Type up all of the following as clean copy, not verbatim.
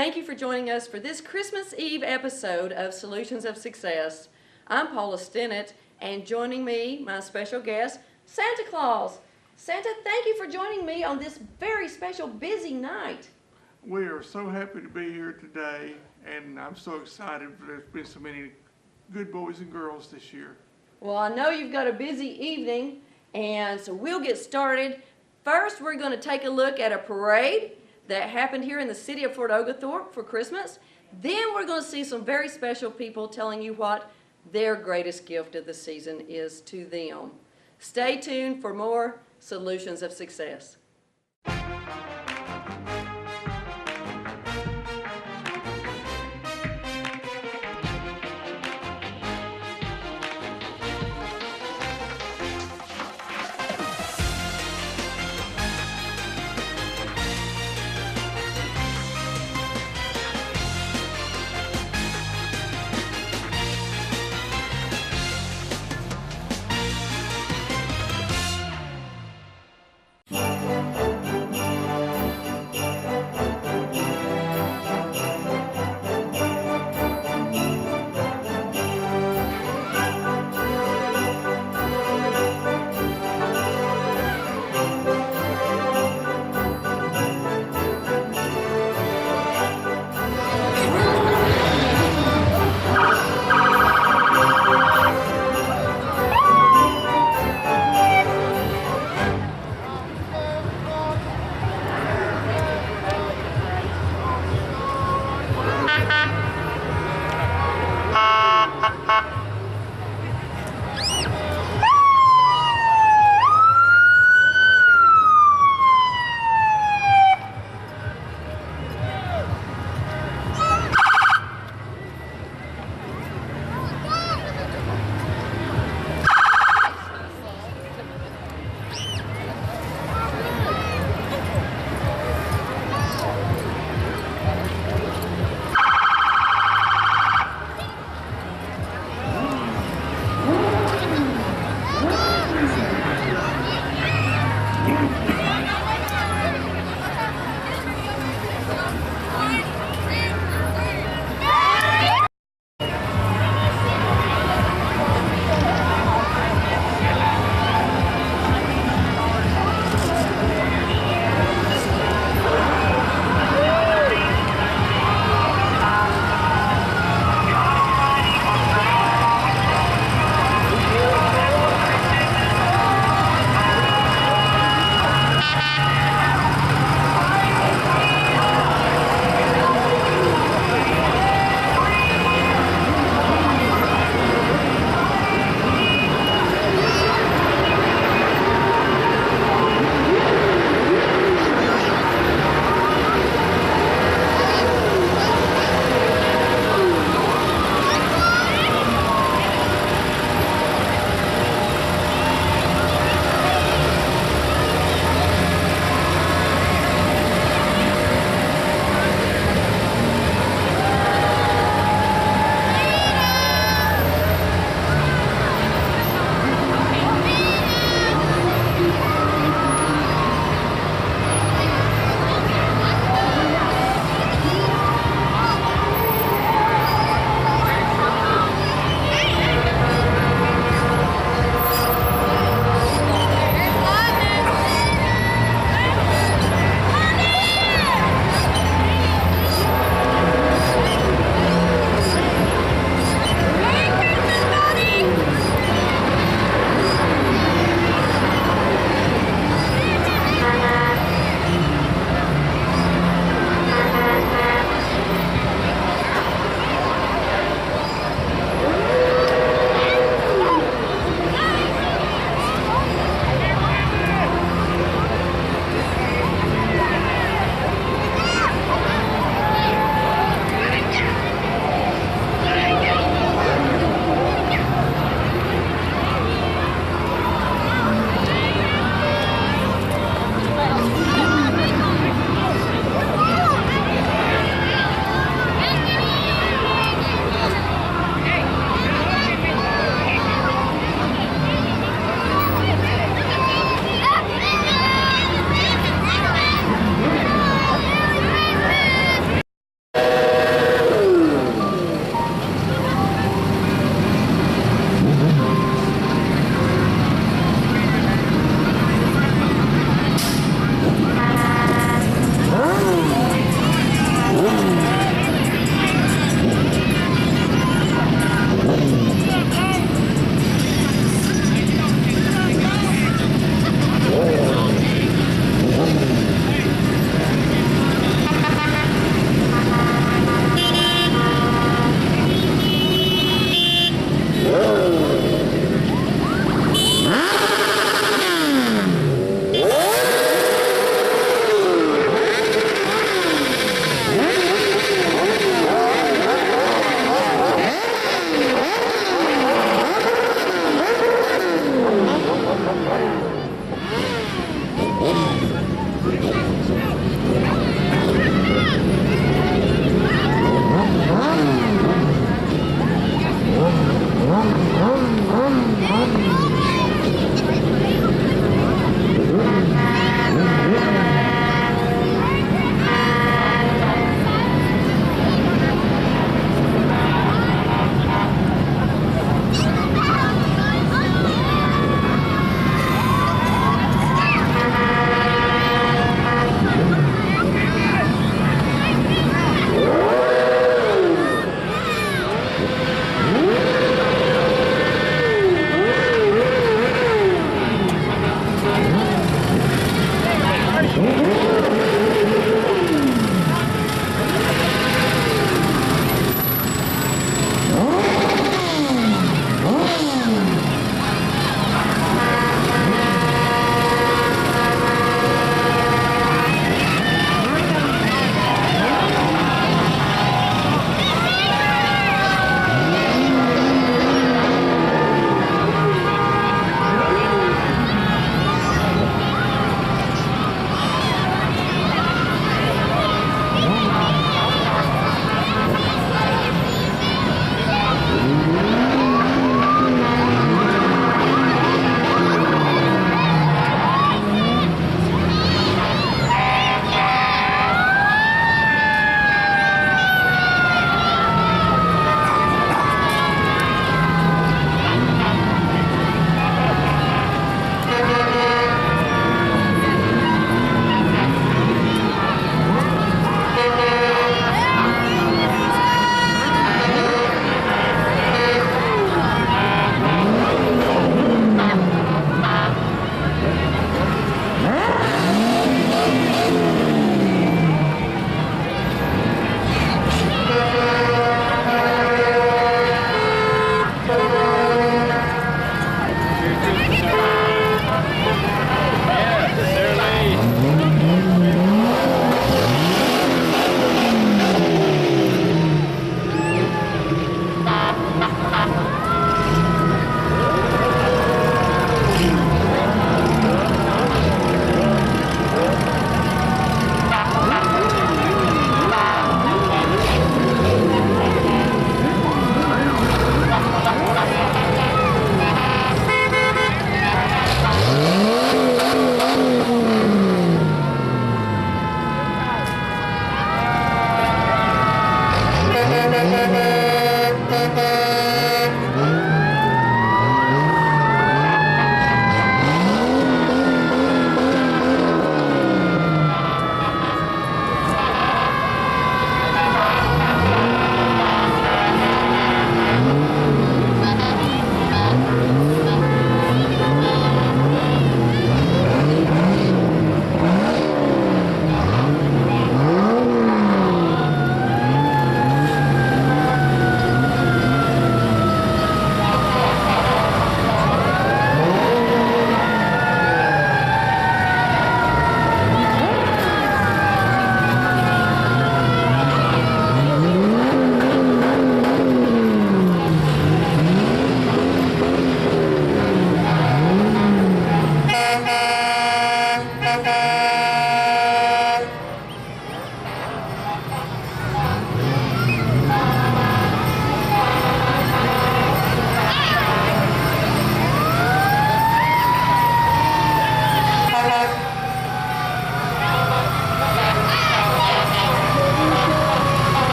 Thank you for joining us for this Christmas Eve episode of Solutions of Success. I'm Paula Stinnett, and joining me, my special guest, Santa Claus. Santa, thank you for joining me on this very special, busy night. We are so happy to be here today, and I'm so excited. There's been so many good boys and girls this year. Well, I know you've got a busy evening, and so we'll get started. First, we're going to take a look at a parade that happened here in the city of Fort Oglethorpe for Christmas. Then we're going to see some very special people telling you what their greatest gift of the season is to them. Stay tuned for more Solutions of Success.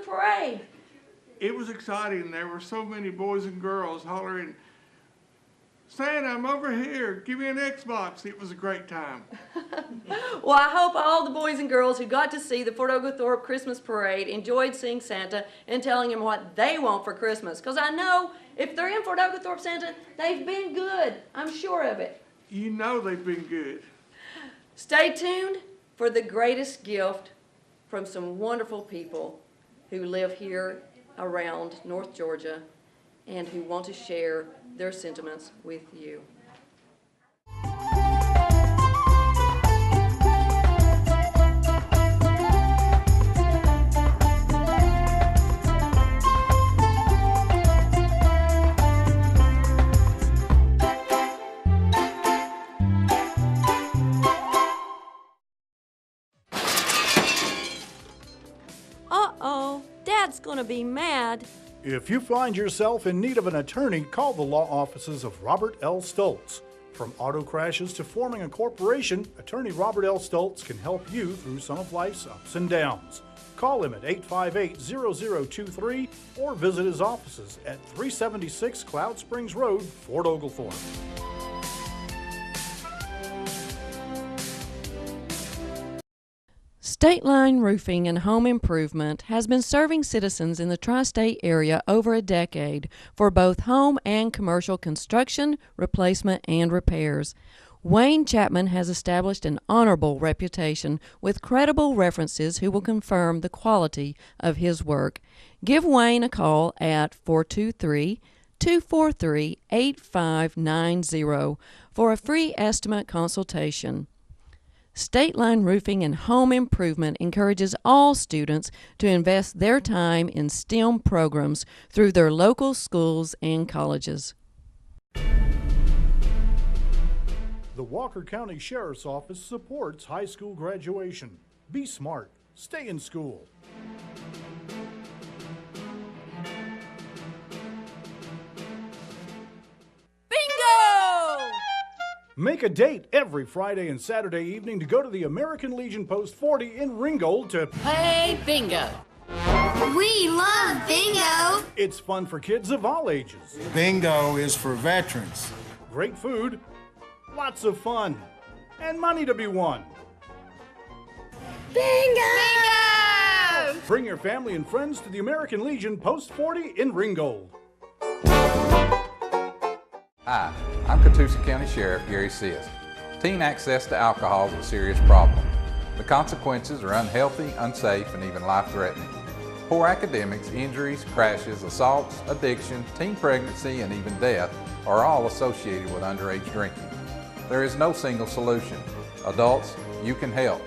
parade. It was exciting. There were so many boys and girls hollering, "Santa, I'm over here. Give me an Xbox." It was a great time. Well, I hope all the boys and girls who got to see the Fort Oglethorpe Christmas Parade enjoyed seeing Santa and telling him what they want for Christmas. Because I know if they're in Fort Oglethorpe, Santa, they've been good. I'm sure of it. You know they've been good. Stay tuned for the greatest gift from some wonderful people who live here around North Georgia and who want to share their sentiments with you. Uh-oh, Dad's gonna be mad. If you find yourself in need of an attorney, call the law offices of Robert L. Stoltz. From auto crashes to forming a corporation, attorney Robert L. Stoltz can help you through some of life's ups and downs. Call him at 858-0023 or visit his offices at 376 Cloud Springs Road, Fort Oglethorpe. State Line Roofing and Home Improvement has been serving citizens in the tri-state area over a decade for both home and commercial construction, replacement, and repairs. Wayne Chapman has established an honorable reputation with credible references who will confirm the quality of his work. Give Wayne a call at 423-243-8590 for a free estimate consultation. State Line Roofing and Home Improvement encourages all students to invest their time in STEM programs through their local schools and colleges. The Walker County Sheriff's Office supports high school graduation. Be smart. Stay in school. Bingo! Make a date every Friday and Saturday evening to go to the American Legion Post 40 in Ringgold to play bingo. We love bingo. It's fun for kids of all ages. Bingo is for veterans. Great food, lots of fun. and money to be won. Bingo! Bring your family and friends to the American Legion Post 40 in Ringgold. Hi, I'm Catoosa County Sheriff Gary Sisk. Teen access to alcohol is a serious problem. The consequences are unhealthy, unsafe, and even life-threatening. Poor academics, injuries, crashes, assaults, addiction, teen pregnancy, and even death are all associated with underage drinking. There is no single solution. Adults, you can help.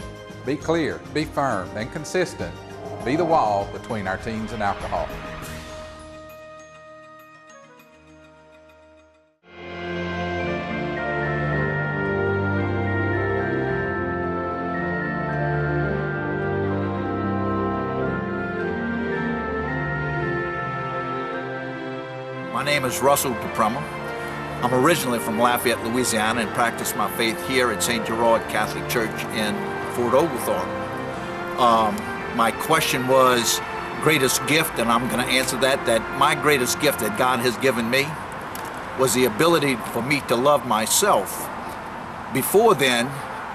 Be clear, be firm, and consistent. Be the wall between our teens and alcohol. My name is Russell DePrummer. I'm originally from Lafayette, Louisiana, and practice my faith here at St. Gerard Catholic Church in Fort Oglethorpe. My question was, greatest gift, and I'm going to answer that my greatest gift that God has given me was the ability for me to love myself. Before then,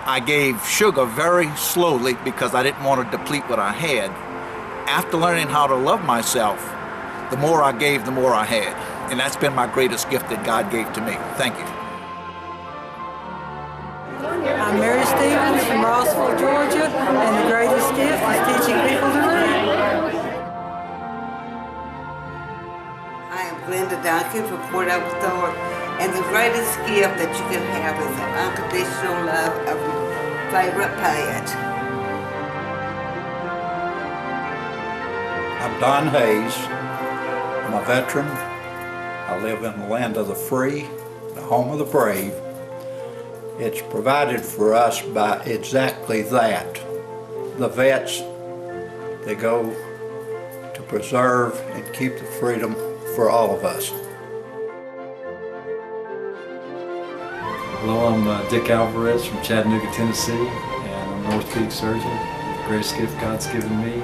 I gave sugar very slowly because I didn't want to deplete what I had. After learning how to love myself, the more I gave, the more I had. And that's been my greatest gift that God gave to me. Thank you. I'm Mary Stevens from Rossville, Georgia, and the greatest gift is teaching people to read. I am Glenda Duncan from Fort Oglethorpe, and the greatest gift that you can have is the unconditional love of your favorite pet. I'm Don Hayes. I'm a veteran. I live in the land of the free, the home of the brave. It's provided for us by exactly that. The vets, they go to preserve and keep the freedom for all of us. Hello, I'm Dick Alvarez from Chattanooga, Tennessee, and I'm an orthopedic surgeon. The greatest gift God's given me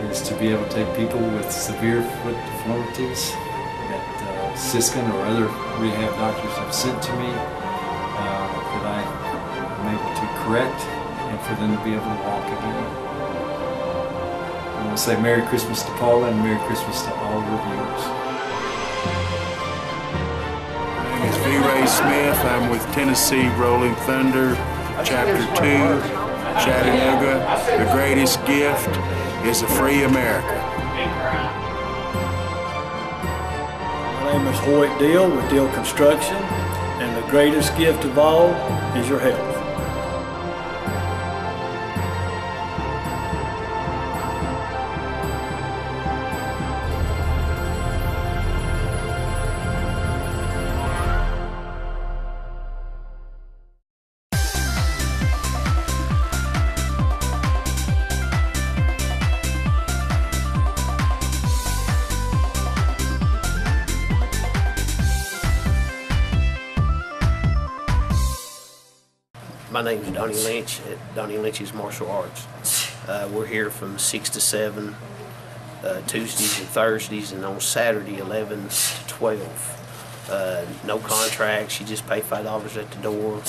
is to be able to take people with severe foot deformities that Siskin or other rehab doctors have sent to me that I am able to correct and for them to be able to walk again. I want to say Merry Christmas to Paula and Merry Christmas to all of our viewers. My name is V. Ray Smith. I'm with Tennessee Rolling Thunder, Chapter 2, Chattanooga. The greatest gift is a free America. My name is Hoyt Deal with Deal Construction, and the greatest gift of all is your health. My name is Donnie Lynch at Donnie Lynch's Martial Arts. We're here from 6 to 7, Tuesdays and Thursdays, and on Saturday 11 to 12. No contracts, you just pay $5 at the door.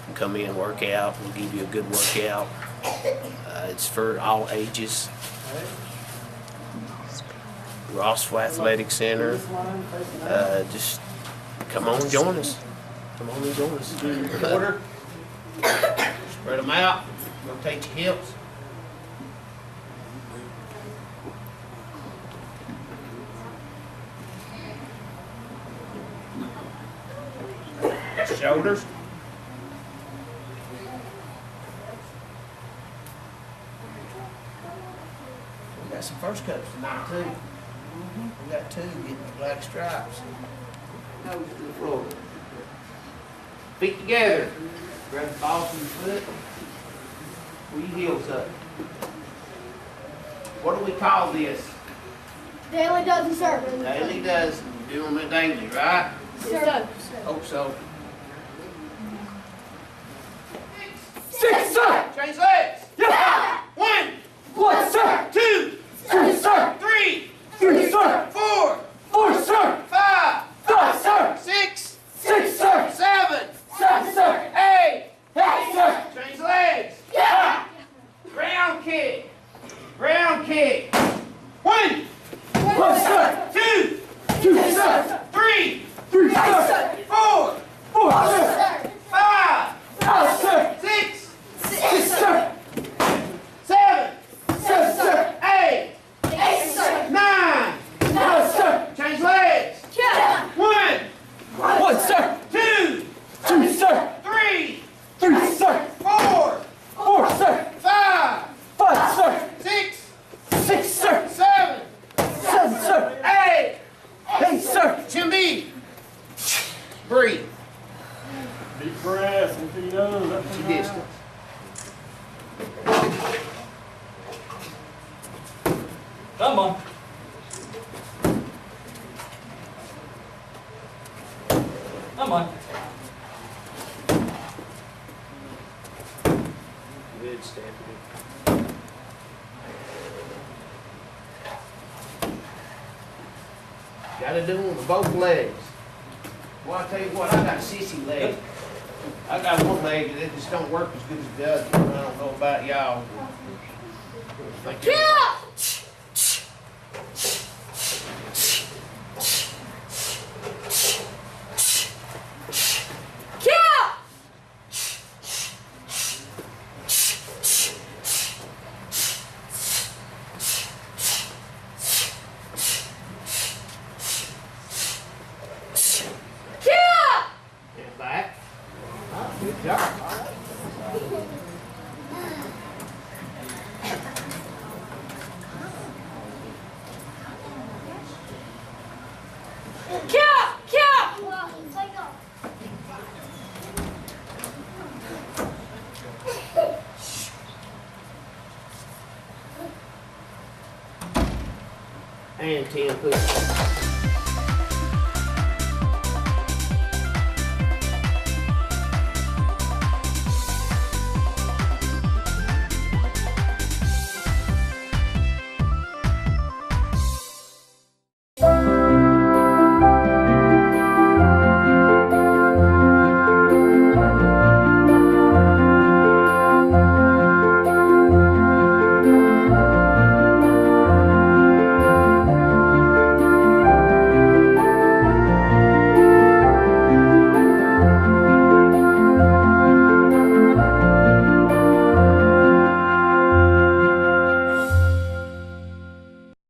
You come in, work out, we'll give you a good workout. It's for all ages. Rossville Athletic Center. Just come on and join us. Come on and join us. Quarter. Spread them out. Rotate your hips. Shoulders. We got some first cups tonight too. We got two getting the black stripes. Nose to the floor. Feet together. Grab the ball from your foot. Pull your heels up. What do we call this? Daily dozen sermon. Daily dozen. You do them daily, right? Sir. Hope so. Six, sir! Change legs. Yeah! 1, 1, sir! 2, 2, sir! 3, 3, sir! 4, 4, sir! 5, 5, sir! 6, 6, sir! 7, 7, sir! 8, 8, Good, Stephanie. Gotta do them with both legs. Well, I tell you what, I got sissy legs. I got one leg that just don't work as good as the other. I don't know about y'all. Get back. Oh, good job. And 10 push-ups.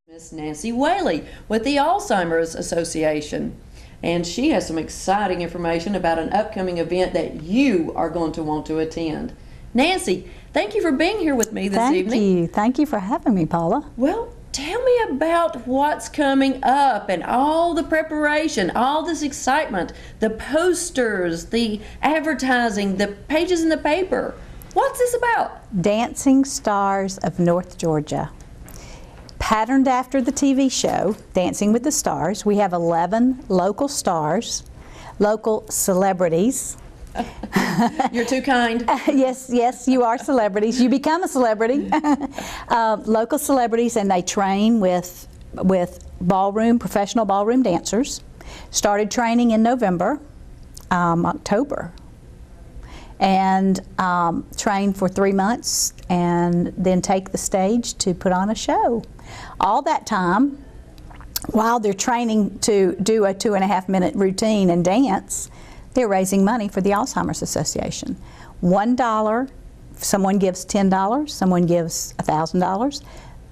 Miss Nancy Whaley with the Alzheimer's Association. And she has some exciting information about an upcoming event that you are going to want to attend. Nancy, thank you for being here with me this evening. Thank you for having me, Paula. Well, tell me about what's coming up and all the preparation, all this excitement, the posters, the advertising, the pages in the paper. What's this about? Dancing Stars of North Georgia. Patterned after the TV show, Dancing with the Stars, we have 11 local stars, local celebrities. You're too kind. Yes, you are celebrities. You become a celebrity. Local celebrities, and they train with professional ballroom dancers. Started training in November, October, and train for 3 months, and then take the stage to put on a show. All that time, while they're training to do a 2.5-minute routine and dance, they're raising money for the Alzheimer's Association. $1, someone gives $10, someone gives $1,000.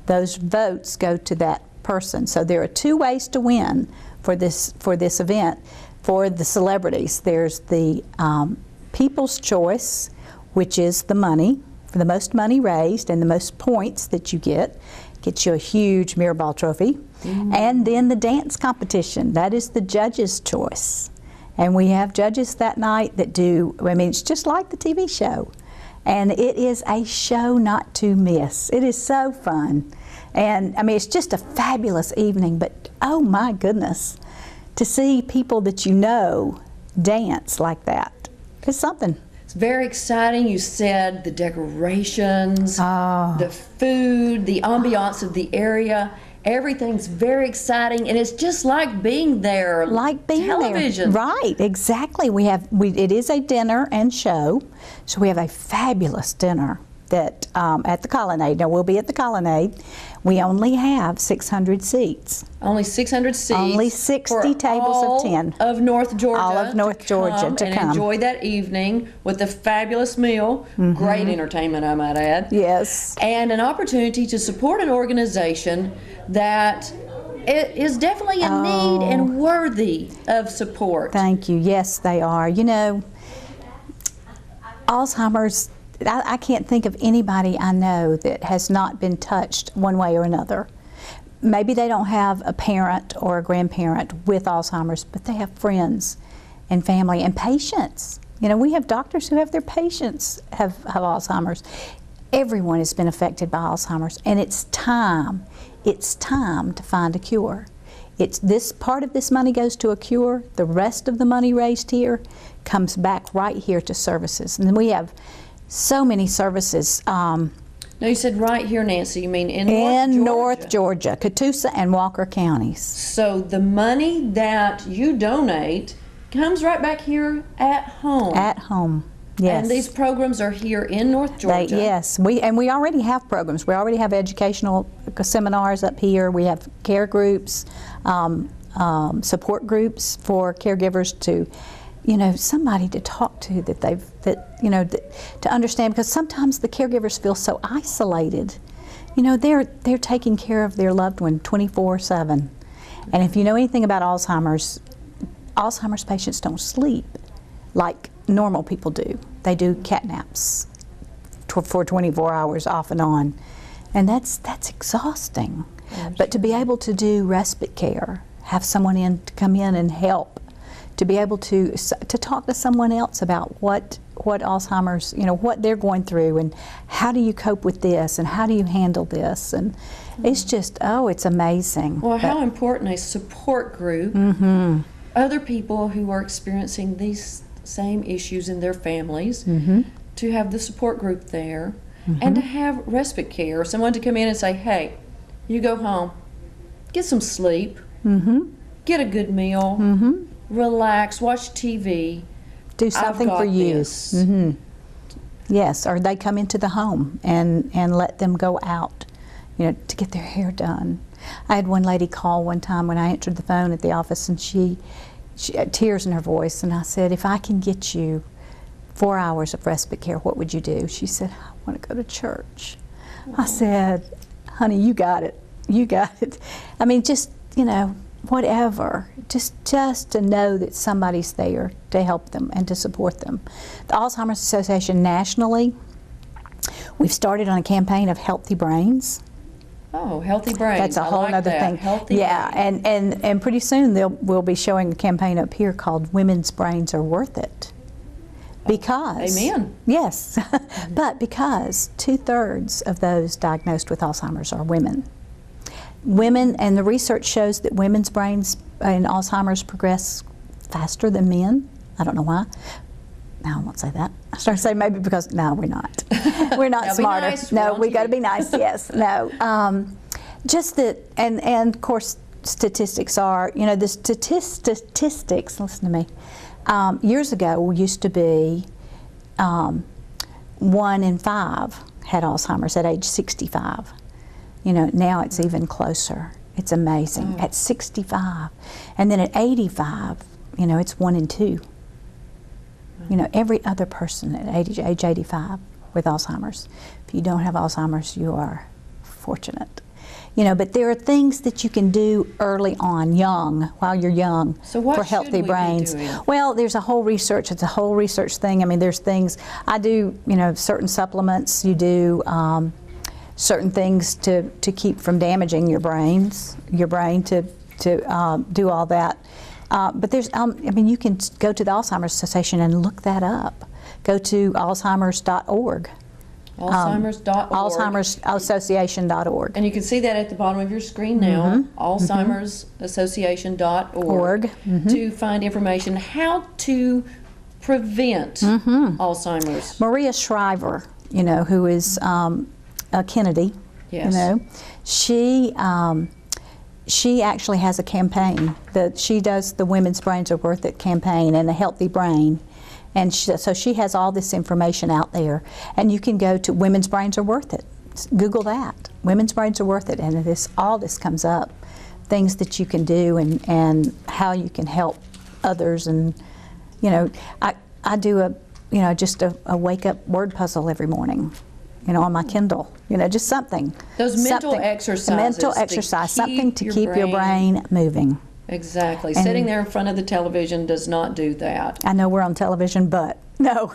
Those votes go to that person. So there are 2 ways to win for this event. For the celebrities, there's the People's Choice, which is the money, for the most money raised and the most points that you get. Gets you a huge mirror ball trophy. And then the dance competition, that is the judge's choice. And we have judges that night that do, I mean, it's just like the TV show. And it is a show not to miss. It is so fun. And I mean, it's just a fabulous evening, but oh my goodness, to see people that you know dance like that, it's something. It's very exciting. You said the decorations, the food, the ambiance of the area. Everything's very exciting, and it's just like being there. Like being television. There. Right, exactly. It is a dinner and show, so we have a fabulous dinner that at the Colonnade. Now we'll be at the Colonnade. We only have 600 seats. Only 600 seats. Only 60 tables of 10. Of North Georgia. All of North Georgia to come. And enjoy that evening with a fabulous meal. Great entertainment, I might add. Yes. And an opportunity to support an organization that is definitely in need and worthy of support. Thank you. Yes, they are. You know, Alzheimer's, I can't think of anybody I know that has not been touched one way or another. Maybe they don't have a parent or a grandparent with Alzheimer's, but they have friends and family and patients. You know, we have doctors who have their patients have Alzheimer's. Everyone has been affected by Alzheimer's, and it's time to find a cure. This part of this money goes to a cure. The rest of the money raised here comes back right here to services. And then we have So many services. Now you said right here, Nancy, you mean in North Georgia, Catoosa and Walker counties. So the money that you donate comes right back here at home. At home, yes. And these programs are here in North Georgia. Yes, we already have programs. We already have educational seminars up here. We have care groups, support groups for caregivers to, somebody to talk to to understand, because sometimes the caregivers feel so isolated. They're taking care of their loved one 24/7. And if you know anything about Alzheimer's patients don't sleep like normal people do. They do cat naps for 24 hours off and on. And that's exhausting. But to be able to do respite care, have someone to come in and help, to be able to talk to someone else about what Alzheimer's, what they're going through, and how do you cope with this, and how do you handle this, and it's just, it's amazing. Well, how important a support group, other people who are experiencing these same issues in their families, to have the support group there, and to have respite care, someone to come in and say, hey, you go home, get some sleep, get a good meal, relax, watch TV. Do something for you. Yes, or they come into the home and let them go out, to get their hair done. I had one lady call one time when I answered the phone at the office, and she had tears in her voice, and I said, if I can get you 4 hours of respite care, what would you do? She said, I want to go to church. I said, honey, you got it. You got it. I mean, just, whatever. Just to know that somebody's there to help them and to support them. The Alzheimer's Association nationally, we've started on a campaign of Healthy Brains. Oh, Healthy Brains. That's a whole other thing. Healthy Brains. And pretty soon we'll be showing a campaign up here called Women's Brains Are Worth It. Because, amen. Yes, but because 2/3 of those diagnosed with Alzheimer's are women. Women, and the research shows that women's brains in Alzheimer's progress faster than men. I don't know why. No, I won't say that. I started to say maybe because, no, we're not. We're not smarter. Nice. No, we got to be nice, yes. No. Just that, and of course, statistics are, the statistics, listen to me, years ago used to be 1 in 5 had Alzheimer's at age 65. Now it's even closer. It's amazing. At 65. And then at 85, it's 1 in 2. Every other person at age 85 with Alzheimer's. If you don't have Alzheimer's, you are fortunate. But there are things that you can do early on, while you're young, for healthy brains. Well, there's a whole research. It's a whole research thing. I mean, there's things. I do, certain supplements. You do certain things to keep from damaging your brain to do all that. But there's, you can go to the Alzheimer's Association and look that up. Go to alzheimers.org. Alzheimers.org. AlzheimersAssociation.org. And you can see that at the bottom of your screen now, AlzheimersAssociation.org, to find information how to prevent Alzheimer's. Maria Shriver, who is a Kennedy, she actually has a campaign that she does, the Women's Brains Are Worth It campaign and a Healthy Brain. And so she has all this information out there. And you can go to Women's Brains Are Worth It. Google that. Women's Brains Are Worth It. And all this comes up. Things that you can do and how you can help others. And, I do just a wake-up word puzzle every morning. On my Kindle, just something. Those mental exercises. Mental exercise, something to keep your brain moving. Exactly. Sitting there in front of the television does not do that. I know we're on television, but no.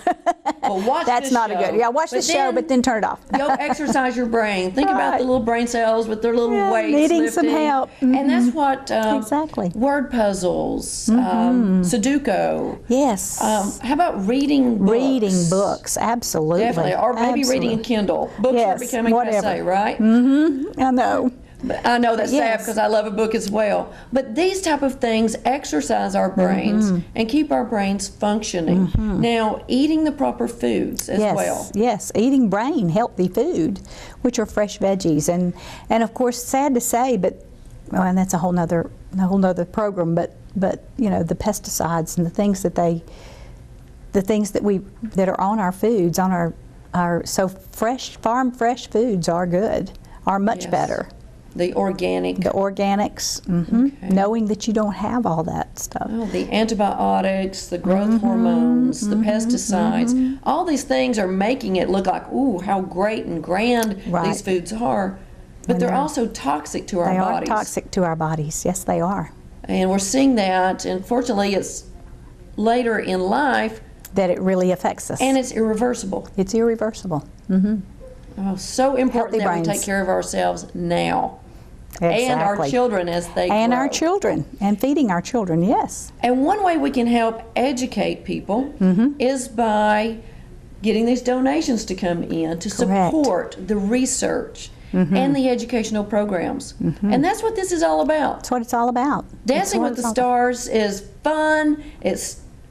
Well, watch That's not a good. Yeah, watch the show, but then turn it off. Go exercise your brain. Think about the little brain cells with their little weights needing lifting. some help. And that's what exactly. Word puzzles, Sudoku. Yes. How about reading books? Reading books, absolutely. Definitely, or maybe reading a Kindle. Books are becoming passe, right? I know. But I know that's sad Yes. because I love a book as well. But these type of things exercise our brains and keep our brains functioning. Now, eating the proper foods as Yes, well. yes, eating brain healthy food, which are fresh veggies, and of course, sad to say, but well, and that's a whole nother program. But you know, the pesticides and the things that that are on our foods, on our so farm fresh foods are good, are much Yes. better. The organic. The organics, knowing that you don't have all that stuff. Oh, the antibiotics, the growth hormones, the pesticides, all these things are making it look like, ooh, how great and grand these foods are. But they're also toxic to our bodies. They are toxic to our bodies. Yes, they are. And we're seeing that, and fortunately it's later in life that it really affects us. And it's irreversible. It's irreversible. Oh, so important that we take care of ourselves now. Exactly. And our children as they grow. And our children, and feeding our children, yes. And one way we can help educate people is by getting these donations to come in to support the research and the educational programs. And that's what this is all about. That's what it's all about. Dancing with the Stars is fun,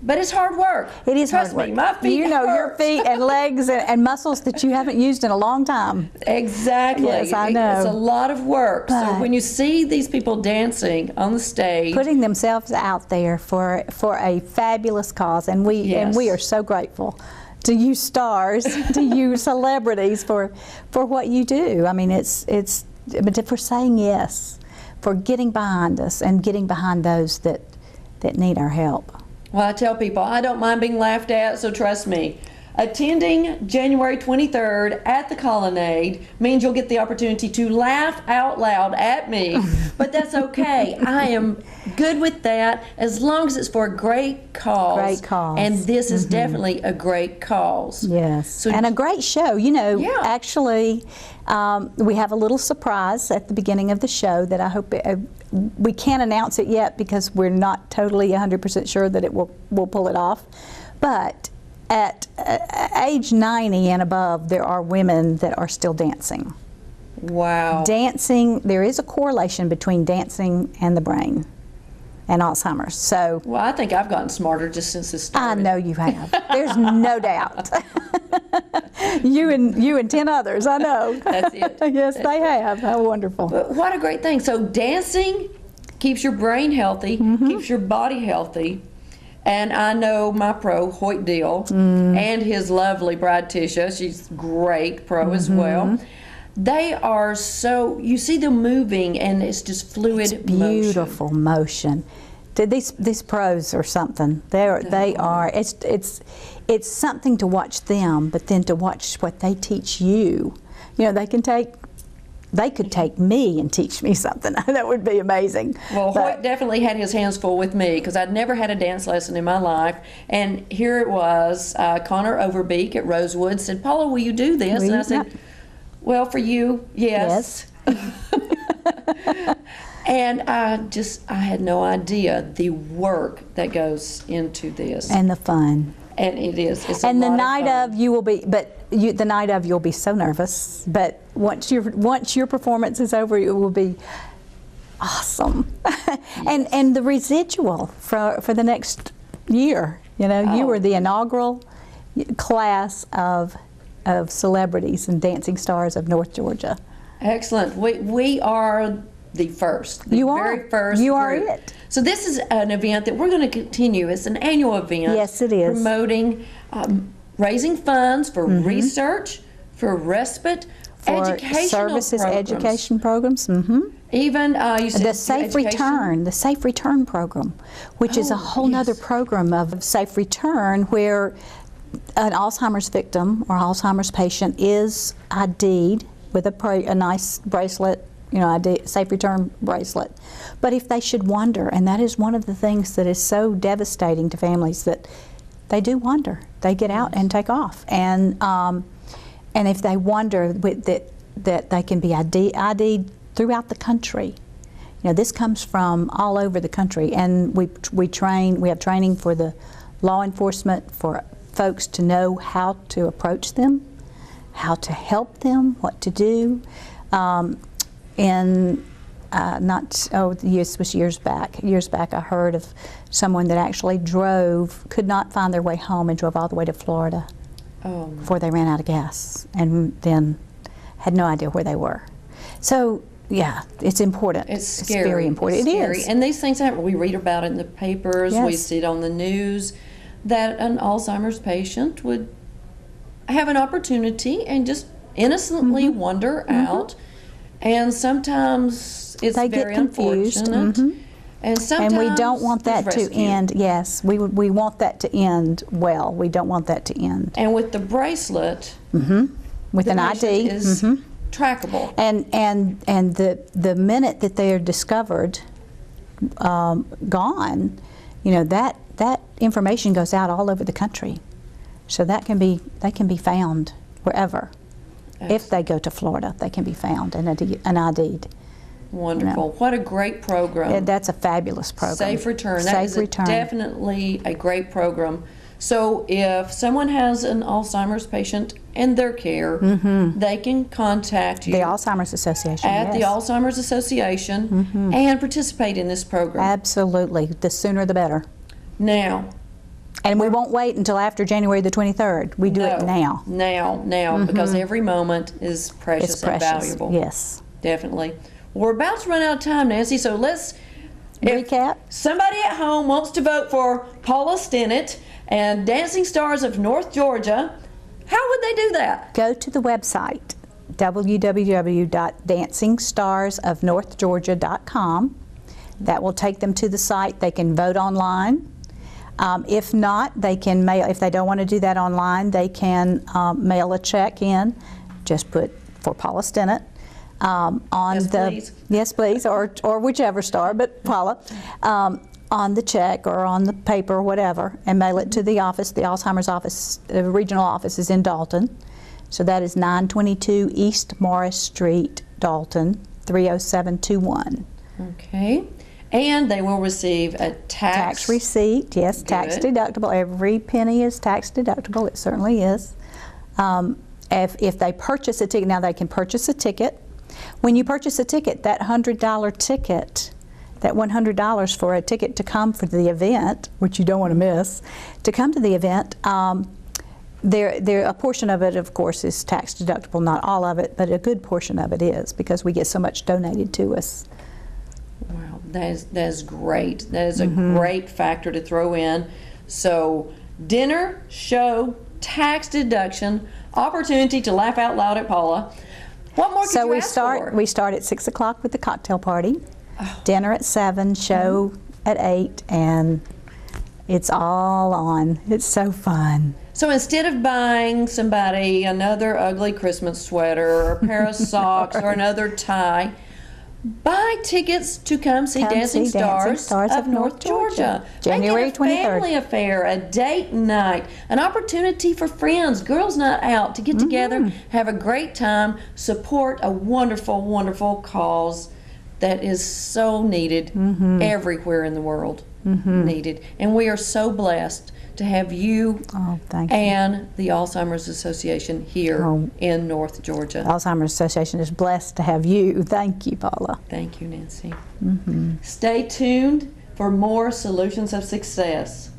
but it's hard work. It is Trust hard work. me, my feet You know, your hurt. feet and legs and muscles that you haven't used in a long time. Exactly. Yes, I know. It's a lot of work. So But- when you see these people dancing on the stage, Putting themselves out there for a fabulous cause, and we are so grateful to you stars, to you celebrities for what you do. I mean, but for saying yes, for getting behind us and getting behind those that need our help. well, I tell people, I don't mind being laughed at, so trust me. Attending January 23rd at the Colonnade means you'll get the opportunity to laugh out loud at me, but that's okay. I am good with that as long as it's for a great cause. Great cause. And this is definitely a great cause. Yes, and a great show. You know, actually, we have a little surprise at the beginning of the show that I hope we can't announce it yet because we're not totally 100% sure that we'll pull it off. But at age 90 and above, there are women that are still dancing. Wow. Dancing, there is a correlation between dancing and the brain and Alzheimer's. So, well, I think I've gotten smarter just since this started. I know you have. There's no doubt. You and 10 others, I know. That's it. Yes, they have. How wonderful. But what a great thing. So dancing keeps your brain healthy, keeps your body healthy. And I know my pro, Hoyt Deal, and his lovely bride, Tisha. She's great pro as well. They are so, you see them moving and it's just fluid It's beautiful motion. These pros are something. They are. It's something to watch them, but then to watch what they teach you. You know, they could take me and teach me something. That would be amazing. Well, Hoyt definitely had his hands full with me because I'd never had a dance lesson in my life. And here it was, Connor Overbeek at Rosewood said, Paula, will you do this? And I said, well, for you, yes. And I had no idea the work that goes into this. And the fun. And it is. It's and a the lot night fun. of you will be, the night of you'll be so nervous. But once your performance is over, it will be awesome. and the residual for the next year. You know, you were the inaugural class of celebrities and dancing stars of North Georgia. Excellent. We are the first. The You are. very first You are group. it. So this is an event that we're going to continue. It's an annual event. Yes, it is. Promoting, raising funds for research, for respite, For educational services, programs. education programs. Even you said the Safe Return program, which is a whole nother program of safe return, where an Alzheimer's victim or Alzheimer's patient is ID'd with a nice bracelet, you know, safe return bracelet. But if they should wonder, and that is one of the things that is so devastating to families, that they do wonder, they get out and take off, and if they wonder that they can be ID'd throughout the country. You know, this comes from all over the country, and we have training for the law enforcement, for folks to know how to approach them, how to help them, what to do. in this was years back. Years back, I heard of someone that actually could not find their way home and drove all the way to Florida before they ran out of gas, and then had no idea where they were. So, yeah, it's important. It's scary. Very important. It's It scary. is. And these things happen. We read about it in the papers. We Yes. see it on the news that an Alzheimer's patient would have an opportunity and just innocently wander out. And sometimes it's They very get confused. unfortunate. And sometimes we don't want that there's to rescue. end. Yes, we want that to end well. We don't want that to end. And with the bracelet, With the an patient ID. is trackable. And the minute that they are discovered gone, that information goes out all over the country. So they can be found wherever. If they go to Florida, they can be found and ID'd. Wonderful. What a great program. That's a fabulous program. Safe Return. Safe That is Return. definitely a great program. So if someone has an Alzheimer's patient in their care, they can contact you The Alzheimer's Association. at the yes. Alzheimer's Association and participate in this program. Absolutely. The sooner the better. Now, And we won't wait until after January the 23rd. We do it now. Now, because every moment is precious, It's precious. and valuable. Yes. Definitely. We're about to run out of time, Nancy, so let's recap. Somebody at home wants to vote for Paula Stinnett and Dancing Stars of North Georgia. How would they do that? Go to the website, www.dancingstarsofnorthgeorgia.com. That will take them to the site. They can vote online. If not, they can mail. If they don't want to do that online, they can mail a check in. Just put for Paula Stinnett. Yes, please, or whichever star, but Paula, on the check or on the paper or whatever, and mail it to the office. The Alzheimer's office, the regional office is in Dalton. So that is 922 East Morris Street, Dalton, 30721. Okay. And they will receive a tax receipt, yes, tax Good. deductible. Every penny is tax deductible, it certainly is. If they purchase a ticket, now they can purchase a ticket. When you purchase a ticket, that $100 ticket, that $100 for a ticket to come for the event, which you don't want to miss, to come to the event, a portion of it, of course, is tax deductible, not all of it, but a good portion of it is, because we get so much donated to us. Wow, that is great. That is a great factor to throw in. So, dinner, show, tax deduction, opportunity to laugh out loud at Paula. What more could you ask for? We start at 6 o'clock with the cocktail party, dinner at 7, show at 8, and it's all on. It's so fun. So instead of buying somebody another ugly Christmas sweater or a pair of socks or another tie, buy tickets to come see Dancing Stars of North Georgia. January Make it a 23rd. family affair, a date night, an opportunity for friends, girls' night out, to get together, have a great time, support a wonderful, wonderful cause that is so needed everywhere in the world. Needed. And we are so blessed to have you and the Alzheimer's Association here in North Georgia. Alzheimer's Association is blessed to have you. Thank you, Paula. Thank you, Nancy. Stay tuned for more Solutions of Success.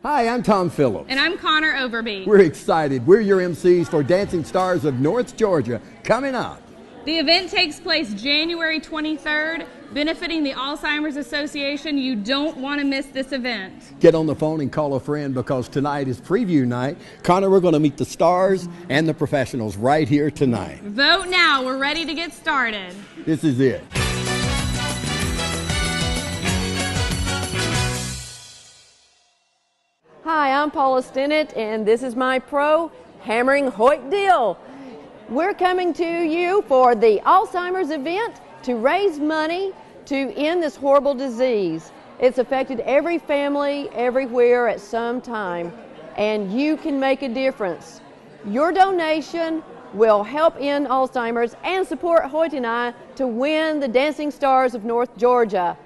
Hi, I'm Tom Phillips. And I'm Connor Overby. We're excited. We're your MCs for Dancing Stars of North Georgia coming up. The event takes place January 23rd, benefiting the Alzheimer's Association. You don't want to miss this event. Get on the phone and call a friend, because tonight is preview night. Connor, we're going to meet the stars and the professionals right here tonight. Vote now. We're ready to get started. This is it. Hi, I'm Paula Stinnett, and this is my pro, Hammering Hoyt Deal. We're coming to you for the Alzheimer's event to raise money to end this horrible disease. It's affected every family, everywhere at some time, and you can make a difference. Your donation will help end Alzheimer's and support Hoyt and I to win the Dancing Stars of North Georgia.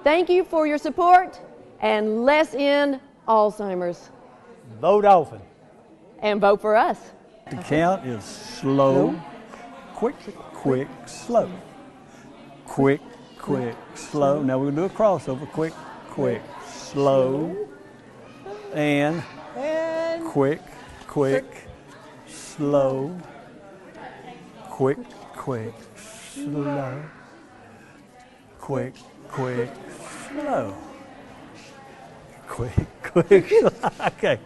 Thank you for your support, And let's end Alzheimer's. Vote often. And vote for us. The count is slow, quick, quick, slow. Quick, quick, slow. Now we're going to do a crossover. Quick, quick, slow. And quick, quick, slow. Quick, quick, slow. Quick, quick, slow. Quick, quick, slow. Okay.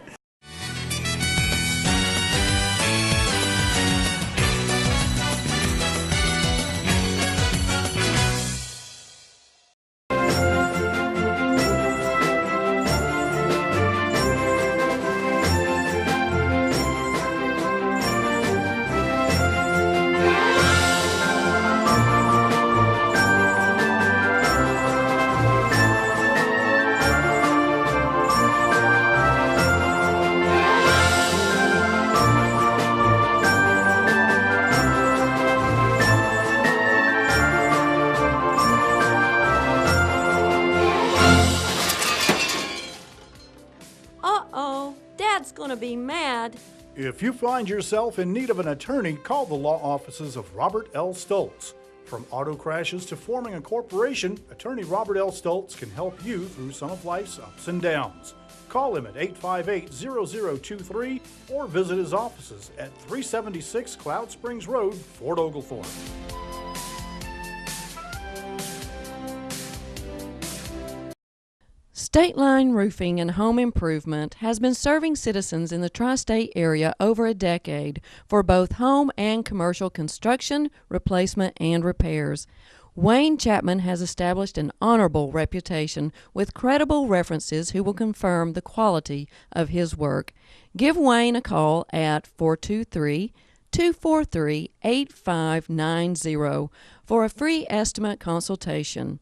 Dad's gonna be mad. If you find yourself in need of an attorney, call the law offices of Robert L. Stoltz. From auto crashes to forming a corporation, attorney Robert L. Stoltz can help you through some of life's ups and downs. Call him at 858-0023 or visit his offices at 376 Cloud Springs Road, Fort Oglethorpe. State Line Roofing and Home Improvement has been serving citizens in the tri-state area over a decade for both home and commercial construction, replacement, and repairs. Wayne Chapman has established an honorable reputation with credible references who will confirm the quality of his work. Give Wayne a call at 423-243-8590 for a free estimate consultation.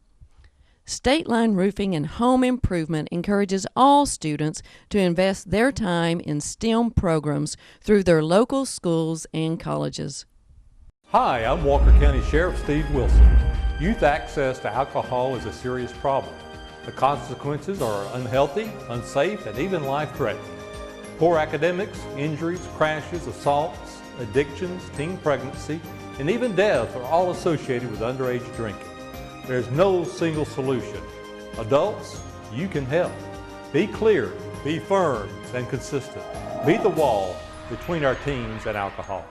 State Line Roofing and Home Improvement encourages all students to invest their time in STEM programs through their local schools and colleges. Hi, I'm Walker County Sheriff Steve Wilson. Youth access to alcohol is a serious problem. The consequences are unhealthy, unsafe, and even life-threatening. Poor academics, injuries, crashes, assaults, addictions, teen pregnancy, and even death are all associated with underage drinking. There's no single solution. Adults, you can help. Be clear, be firm, and consistent. Be the wall between our teens and alcohol.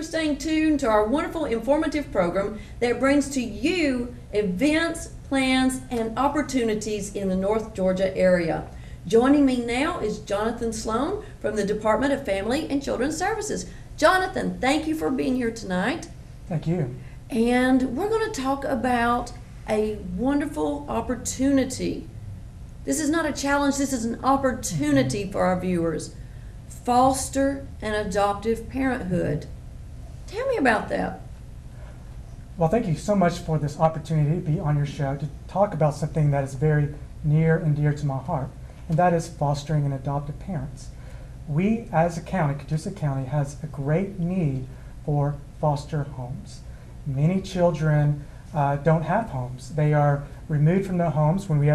Staying tuned to our wonderful informative program that brings to you events, plans, and opportunities in the North Georgia area. Joining me now is Jonathan Sloan from the Department of Family and Children's Services. Jonathan, thank you for being here tonight. Thank you. And we're going to talk about a wonderful opportunity. This is not a challenge, this is an opportunity for our viewers. Foster and adoptive parenthood. Tell me about that. Well, thank you so much for this opportunity to be on your show to talk about something that is very near and dear to my heart, and that is fostering and adoptive parents. We, as a county, Catoosa County, has a great need for foster homes. Many children don't have homes. They are removed from their homes when we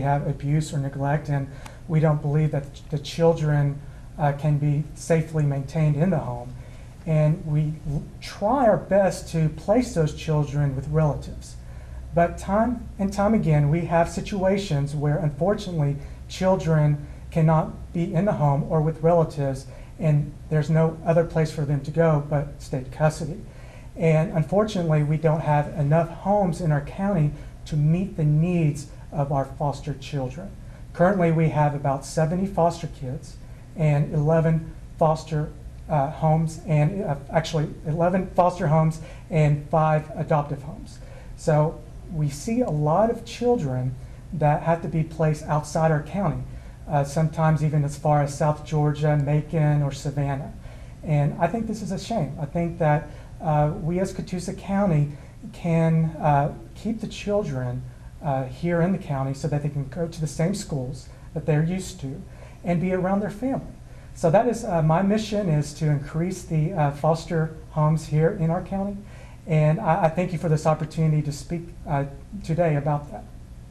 have abuse or neglect, and we don't believe that the children can be safely maintained in the home. And we try our best to place those children with relatives. But time and time again, we have situations where unfortunately children cannot be in the home or with relatives, and there's no other place for them to go but state custody. And unfortunately, we don't have enough homes in our county to meet the needs of our foster children. Currently, we have about 70 foster kids and 11 foster homes, and actually 11 foster homes and 5 adoptive homes. So we see a lot of children that have to be placed outside our county, sometimes even as far as South Georgia, Macon, or Savannah. And I think this is a shame. I think that we as Catoosa County can keep the children here in the county so that they can go to the same schools that they're used to and be around their family. So that is my mission, is to increase the foster homes here in our county. And I thank you for this opportunity to speak today about that.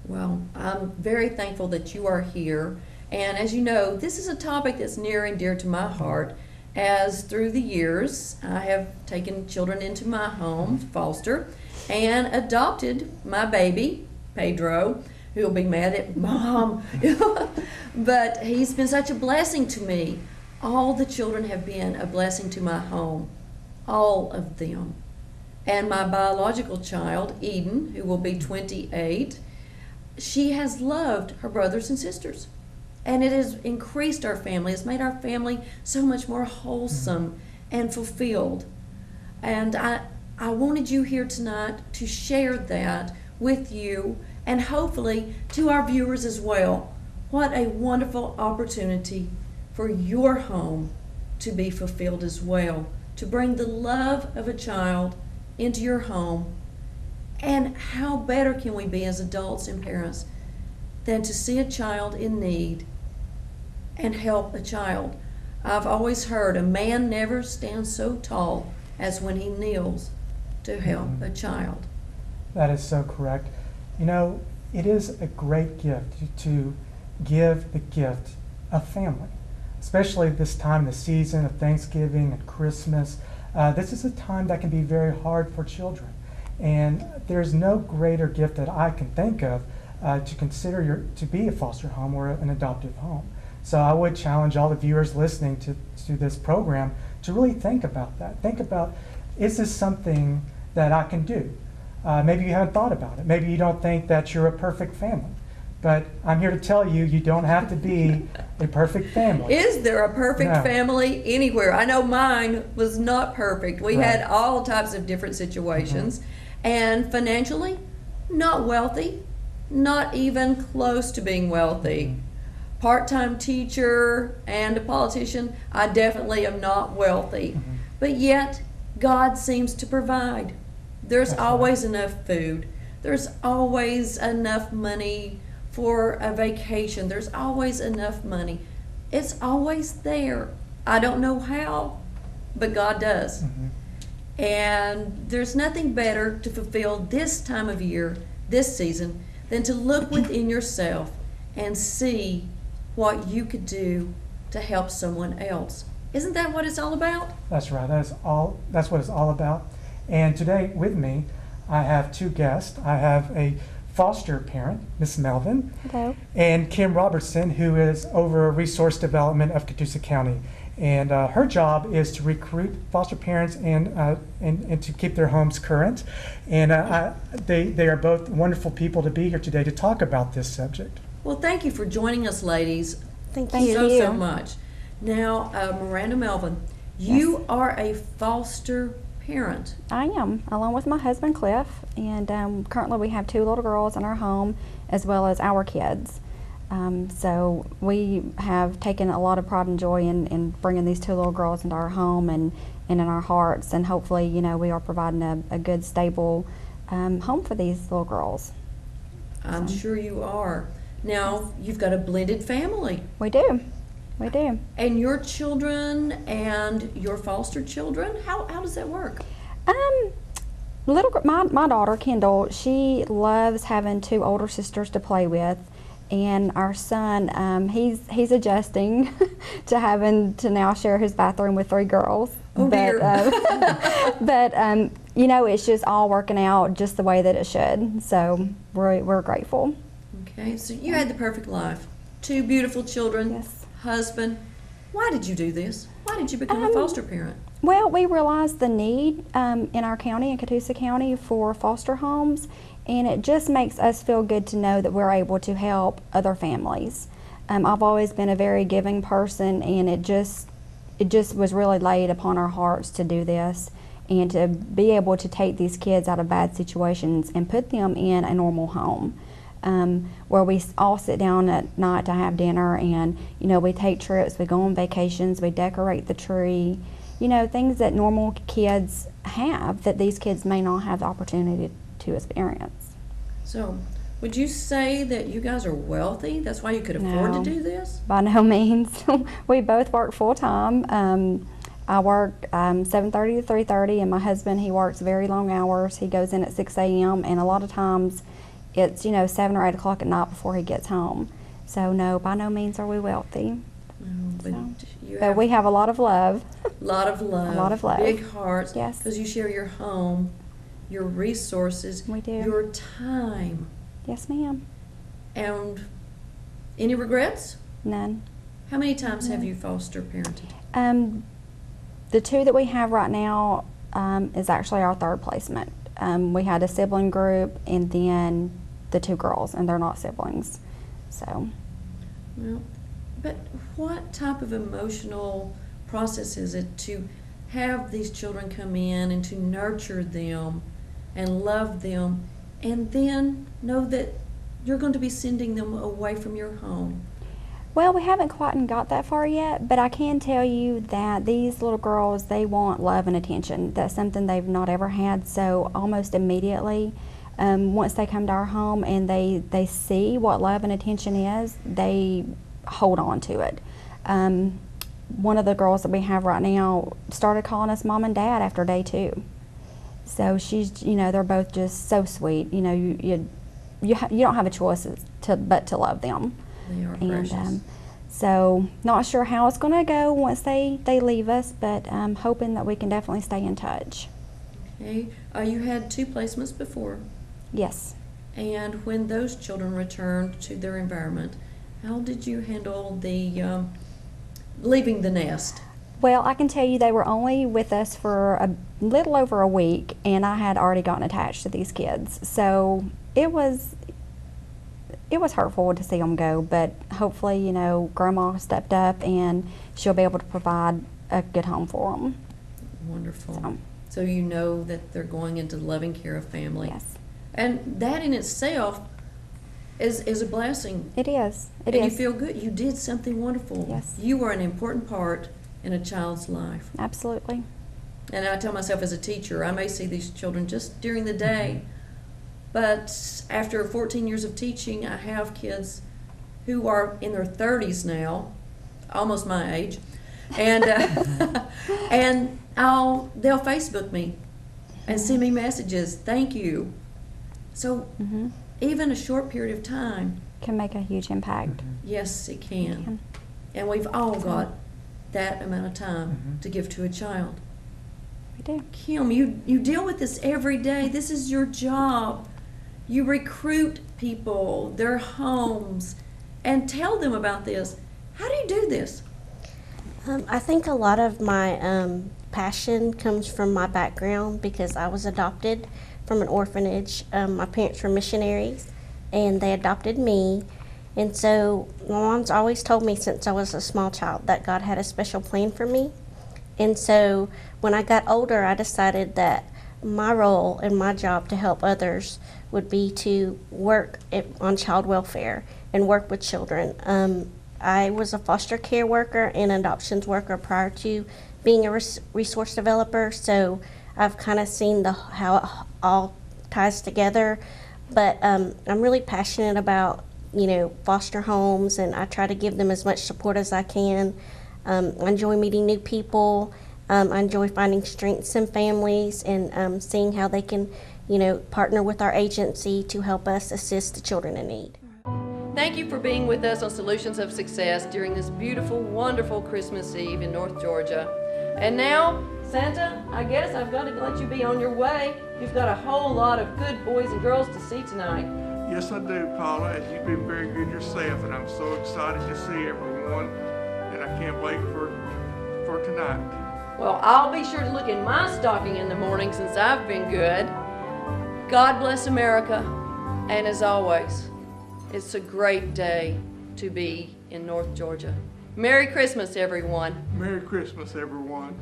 Well, I'm very thankful that you are here. And as you know, this is a topic that's near and dear to my heart, as through the years I have taken children into my home, foster, and adopted my baby, Pedro, who will be mad at Mom. But he's been such a blessing to me. All the children have been a blessing to my home, all of them. And my biological child, Eden, who will be 28, she has loved her brothers and sisters. And it has increased our family. It's made our family so much more wholesome and fulfilled. And I wanted you here tonight to share that with you, and hopefully to our viewers as well. What a wonderful opportunity for your home to be fulfilled as well, to bring the love of a child into your home. And how better can we be as adults and parents than to see a child in need and help a child? I've always heard a man never stands so tall as when he kneels to help a child. That is so correct. You know, it is a great gift to give the gift of family, especially this time, the season of Thanksgiving and Christmas. This is a time that can be very hard for children. And there's no greater gift that I can think of to consider to be a foster home or an adoptive home. So I would challenge all the viewers listening to this program to really think about that. Think about, is this something that I can do? Maybe you haven't thought about it. Maybe you don't think that you're a perfect family. But I'm here to tell you, you don't have to be a perfect family. Is there a perfect No. family anywhere? I know mine was not perfect. We Right. had all types of different situations. And financially, not wealthy, not even close to being wealthy. Part-time teacher and a politician, I definitely am not wealthy. But yet, God seems to provide. There's always enough food. There's always enough money for a vacation. There's always enough money. It's always there. I don't know how, but God does. And there's nothing better to fulfill this time of year, this season, than to look within yourself and see what you could do to help someone else. Isn't that what it's all about? That's right. That's what it's all about. And today with me, I have two guests. I have a foster parent, Miss Melvin, Hello. and Kim Robertson, who is over resource development of Catoosa County. And her job is to recruit foster parents and to keep their homes current. And they are both wonderful people to be here today to talk about this subject. Well, thank you for joining us, ladies. Thank you so you. much. Now, Miranda Melvin, you are a foster parent. I am, along with my husband Cliff, and currently we have 2 little girls in our home as well as our kids. So we have taken a lot of pride and joy in bringing these 2 little girls into our home and in our hearts, and hopefully, you know, we are providing a good, stable home for these little girls. I'm sure you are. Now, you've got a blended family. We do. We do. And your children and your foster children, how does that work? My daughter, Kendall, she loves having 2 older sisters to play with. And our son, he's adjusting to having to now share his bathroom with 3 girls. Oh, dear. But you know, it's just all working out just the way that it should. So we're grateful. Okay, so you had the perfect life. 2 beautiful children, Yes. husband. Why did you do this? Why did you become a foster parent? Well, we realized the need in our county, in Catoosa County, for foster homes. And it just makes us feel good to know that we're able to help other families. I've always been a very giving person, and it just was really laid upon our hearts to do this and to be able to take these kids out of bad situations and put them in a normal home. where we all sit down at night to have dinner, and we take trips, we go on vacations, we decorate the tree, things that normal kids have that these kids may not have the opportunity to experience. So, would you say that you guys are wealthy? That's why you could afford to do this? By no means. We both work full time. I work 7:30 to 3:30, and my husband, he works very long hours. He goes in at 6 a.m. and a lot of times it's 7 or 8 o'clock at night before he gets home. So no, by no means are we wealthy. But we have a lot of love. A lot of love. A lot of love. Big hearts. Yes. Because you share your home, your resources, we do. Your time. Yes, ma'am. And any regrets? None. How many times have you foster parented? The two that we have right now is actually our third placement. We had a sibling group and then the two girls, and they're not siblings. So. Well, but what type of emotional process is it to have these children come in and to nurture them and love them, and then know that you're going to be sending them away from your home? Well, we haven't quite got that far yet, but I can tell you that these little girls, they want love and attention. That's something they've not ever had, so almost immediately, once they come to our home and they see what love and attention is, they hold on to it. One of the girls that we have right now started calling us mom and dad after day 2. So she's, they're both just so sweet. You don't have a choice but to love them. They are precious. So not sure how it's going to go once they leave us, but I'm hoping that we can definitely stay in touch. Okay. You had 2 placements before. Yes. And when those children returned to their environment, how did you handle the leaving the nest? Well, I can tell you they were only with us for a little over a week, and I had already gotten attached to these kids. So it was hurtful to see them go, but hopefully, Grandma stepped up and she'll be able to provide a good home for them. Wonderful. So you know that they're going into the loving care of family. Yes. And that in itself is a blessing. It is. And you feel good. You did something wonderful. Yes. You were an important part in a child's life. Absolutely. And I tell myself as a teacher, I may see these children just during the day, but after 14 years of teaching, I have kids who are in their 30s now, almost my age, and and they'll Facebook me and send me messages, thank you. So even a short period of time can make a huge impact. Yes, it can. And we've all got that amount of time to give to a child. We do. Kim, you deal with this every day. This is your job. You recruit people, their homes, and tell them about this. How do you do this? I think a lot of my passion comes from my background because I was adopted from an orphanage. My parents were missionaries, and they adopted me. And so my mom's always told me since I was a small child that God had a special plan for me. And so when I got older, I decided that my role and my job to help others would be to work on child welfare and work with children. I was a foster care worker and adoptions worker prior to being a resource developer, so I've kind of seen how it all ties together. But I'm really passionate about foster homes, and I try to give them as much support as I can. I enjoy meeting new people. I enjoy finding strengths in families and seeing how they can partner with our agency to help us assist the children in need. Thank you for being with us on Solutions of Success during this beautiful, wonderful Christmas Eve in North Georgia. And now, Santa, I guess I've got to let you be on your way. You've got a whole lot of good boys and girls to see tonight. Yes, I do, Paula, and you've been very good yourself, and I'm so excited to see everyone, and I can't wait for tonight. Well, I'll be sure to look in my stocking in the morning since I've been good. God bless America, and as always, it's a great day to be in North Georgia. Merry Christmas, everyone. Merry Christmas, everyone.